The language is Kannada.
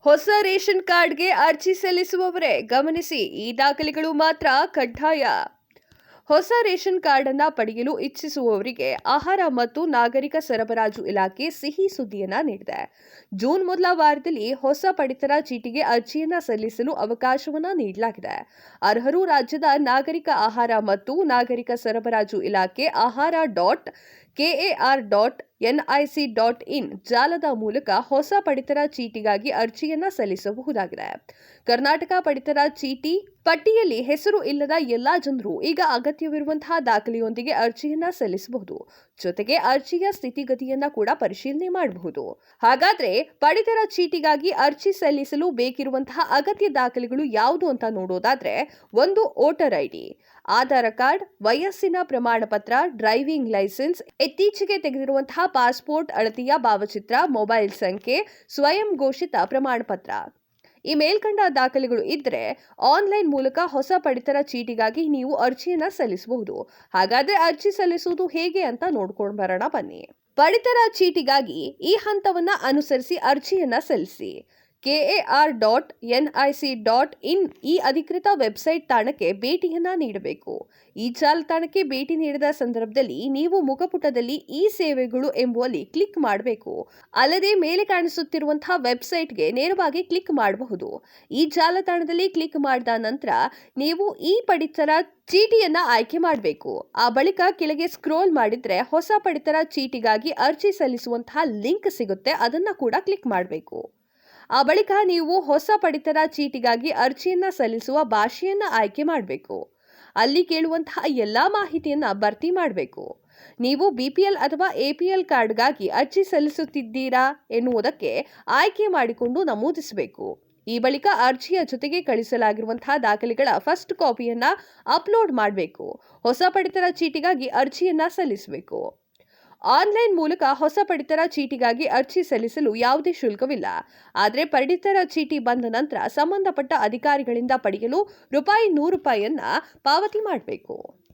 ಹೊಸ ರೇಷನ್ ಕಾರ್ಡ್ಗೆ ಅರ್ಜಿ ಸಲ್ಲಿಸುವವರೇ ಗಮನಿಸಿ, ಈ ದಾಖಲೆಗಳು ಮಾತ್ರ ಕಡ್ಡಾಯ. ಹೊಸ ರೇಷನ್ ಕಾರ್ಡ್ ಅನ್ನ ಪಡೆಯಲು ಇಚ್ಛಿಸುವವರಿಗೆ ಆಹಾರ ಮತ್ತು ನಾಗರಿಕ ಸರಬರಾಜು ಇಲಾಖೆ ಸಿಹಿ ಸುದ್ದಿಯನ್ನ ನೀಡಿದೆ. ಜೂನ್ ಮೊದಲ ವಾರದಲ್ಲಿ ಹೊಸ ಪಡಿತರ ಚೀಟಿಗೆ ಅರ್ಜಿಯನ್ನ ಸಲ್ಲಿಸಲು ಅವಕಾಶವನ್ನ ನೀಡಲಾಗಿದೆ. ಅರ್ಹರು ರಾಜ್ಯದ ನಾಗರಿಕ ಆಹಾರ ಮತ್ತು ನಾಗರಿಕ ಸರಬರಾಜು ಇಲಾಖೆ ahara.kar.nic.in ಜಾಲದ ಮೂಲಕ ಹೊಸ ಪಡಿತರ ಚೀಟಿಗಾಗಿ ಅರ್ಜಿಯನ್ನ ಸಲ್ಲಿಸಬಹುದಾಗಿದೆ. ಕರ್ನಾಟಕ ಪಡಿತರ ಚೀಟಿ ಪಟ್ಟಿಯಲ್ಲಿ ಹೆಸರು ಇಲ್ಲದ ಎಲ್ಲಾ ಜನರು ಈಗ ಅಗತ್ಯವಿರುವಂತಹ ದಾಖಲೆಯೊಂದಿಗೆ ಅರ್ಜಿಯನ್ನ ಸಲ್ಲಿಸಬಹುದು. ಜೊತೆಗೆ ಅರ್ಜಿಯ ಸ್ಥಿತಿಗತಿಯನ್ನ ಕೂಡ ಪರಿಶೀಲನೆ ಮಾಡಬಹುದು. ಹಾಗಾದ್ರೆ ಪಡಿತರ ಚೀಟಿಗಾಗಿ ಅರ್ಜಿ ಸಲ್ಲಿಸಲು ಬೇಕಿರುವಂತಹ ಅಗತ್ಯ ದಾಖಲೆಗಳು ಯಾವುದು ಅಂತ ನೋಡೋದಾದ್ರೆ, ಒಂದು ವೋಟರ್ ಐಡಿ, ಆಧಾರ್ ಕಾರ್ಡ್, ವಯಸ್ಸಿನ ಪ್ರಮಾಣ ಪತ್ರ, ಡ್ರೈವಿಂಗ್ ಲೈಸೆನ್ಸ್, ಇತ್ತೀಚೆಗೆ ತೆಗೆದಿರುವಂತಹ ಪಾಸ್ಪೋರ್ಟ್ ಅಳತೆಯ ಭಾವಚಿತ್ರ, ಮೊಬೈಲ್ ಸಂಖ್ಯೆ, ಸ್ವಯಂ ಘೋಷಿತ ಪ್ರಮಾಣ ಪತ್ರ. ಈ ಮೇಲ್ಕಂಡ ದಾಖಲೆಗಳು ಇದ್ರೆ ಆನ್ಲೈನ್ ಮೂಲಕ ಹೊಸ ಪಡಿತರ ಚೀಟಿಗಾಗಿ ನೀವು ಅರ್ಜಿಯನ್ನ ಸಲ್ಲಿಸಬಹುದು. ಹಾಗಾದ್ರೆ ಅರ್ಜಿ ಸಲ್ಲಿಸುವುದು ಹೇಗೆ ಅಂತ ನೋಡ್ಕೊಂಡು ಬರೋಣ ಬನ್ನಿ. ಪಡಿತರ ಚೀಟಿಗಾಗಿ ಈ ಹಂತವನ್ನ ಅನುಸರಿಸಿ ಅರ್ಜಿಯನ್ನ ಸಲ್ಲಿಸಿ. kar.nic.in ಈ ಅಧಿಕೃತ ವೆಬ್ಸೈಟ್ ತಾಣಕ್ಕೆ ಭೇಟಿಯನ್ನ ನೀಡಬೇಕು. ಈ ಜಾಲತಾಣಕ್ಕೆ ಭೇಟಿ ನೀಡಿದ ಸಂದರ್ಭದಲ್ಲಿ ನೀವು ಮುಖಪುಟದಲ್ಲಿ ಈ ಸೇವೆಗಳು ಎಂಬುವಲ್ಲಿ ಕ್ಲಿಕ್ ಮಾಡಬೇಕು. ಅಲ್ಲದೆ ಮೇಲೆ ಕಾಣಿಸುತ್ತಿರುವಂತಹ ವೆಬ್ಸೈಟ್ಗೆ ನೇರವಾಗಿ ಕ್ಲಿಕ್ ಮಾಡಬಹುದು. ಈ ಜಾಲತಾಣದಲ್ಲಿ ಕ್ಲಿಕ್ ಮಾಡಿದ ನಂತರ ನೀವು ಈ ಪಡಿತರ ಚೀಟಿಯನ್ನ ಆಯ್ಕೆ ಮಾಡಬೇಕು. ಆ ಬಳಿಕ ಕೆಳಗೆ ಸ್ಕ್ರೋಲ್ ಮಾಡಿದ್ರೆ ಹೊಸ ಪಡಿತರ ಚೀಟಿಗಾಗಿ ಅರ್ಜಿ ಸಲ್ಲಿಸುವಂತಹ ಲಿಂಕ್ ಸಿಗುತ್ತೆ. ಅದನ್ನ ಕೂಡ ಕ್ಲಿಕ್ ಮಾಡಬೇಕು. ಆ ಬಳಿಕ ನೀವು ಹೊಸ ಪಡಿತರ ಚೀಟಿಗಾಗಿ ಅರ್ಜಿಯನ್ನ ಸಲ್ಲಿಸುವ ಭಾಷೆಯನ್ನ ಆಯ್ಕೆ ಮಾಡಬೇಕು. ಅಲ್ಲಿ ಕೇಳುವಂತಹ ಎಲ್ಲಾ ಮಾಹಿತಿಯನ್ನ ಭರ್ತಿ ಮಾಡಬೇಕು. ನೀವು ಬಿಪಿಎಲ್ ಅಥವಾ ಎಪಿಎಲ್ ಕಾರ್ಡ್ಗಾಗಿ ಅರ್ಜಿ ಸಲ್ಲಿಸುತ್ತಿದ್ದೀರಾ ಎನ್ನುವುದಕ್ಕೆ ಆಯ್ಕೆ ಮಾಡಿಕೊಂಡು ನಮೂದಿಸಬೇಕು. ಈ ಬಳಿಕ ಅರ್ಜಿಯ ಜೊತೆಗೆ ಕಳಿಸಲಾಗಿರುವಂತಹ ದಾಖಲೆಗಳ ಫಸ್ಟ್ ಕಾಪಿಯನ್ನ ಅಪ್ಲೋಡ್ ಮಾಡಬೇಕು. ಹೊಸ ಪಡಿತರ ಚೀಟಿಗಾಗಿ ಅರ್ಜಿಯನ್ನ ಸಲ್ಲಿಸಬೇಕು. ಆನ್ಲೈನ್ ಮೂಲಕ ಹೊಸ ಪಡಿತರ ಚೀಟಿಗಾಗಿ ಅರ್ಜಿ ಸಲ್ಲಿಸಲು ಯಾವುದೇ ಶುಲ್ಕವಿಲ್ಲ. ಆದರೆ ಪಡಿತರ ಚೀಟಿ ಬಂದ ನಂತರ ಸಂಬಂಧಪಟ್ಟ ಅಧಿಕಾರಿಗಳಿಂದ ಪಡೆಯಲು ₹100 ಪಾವತಿ ಮಾಡಬೇಕು.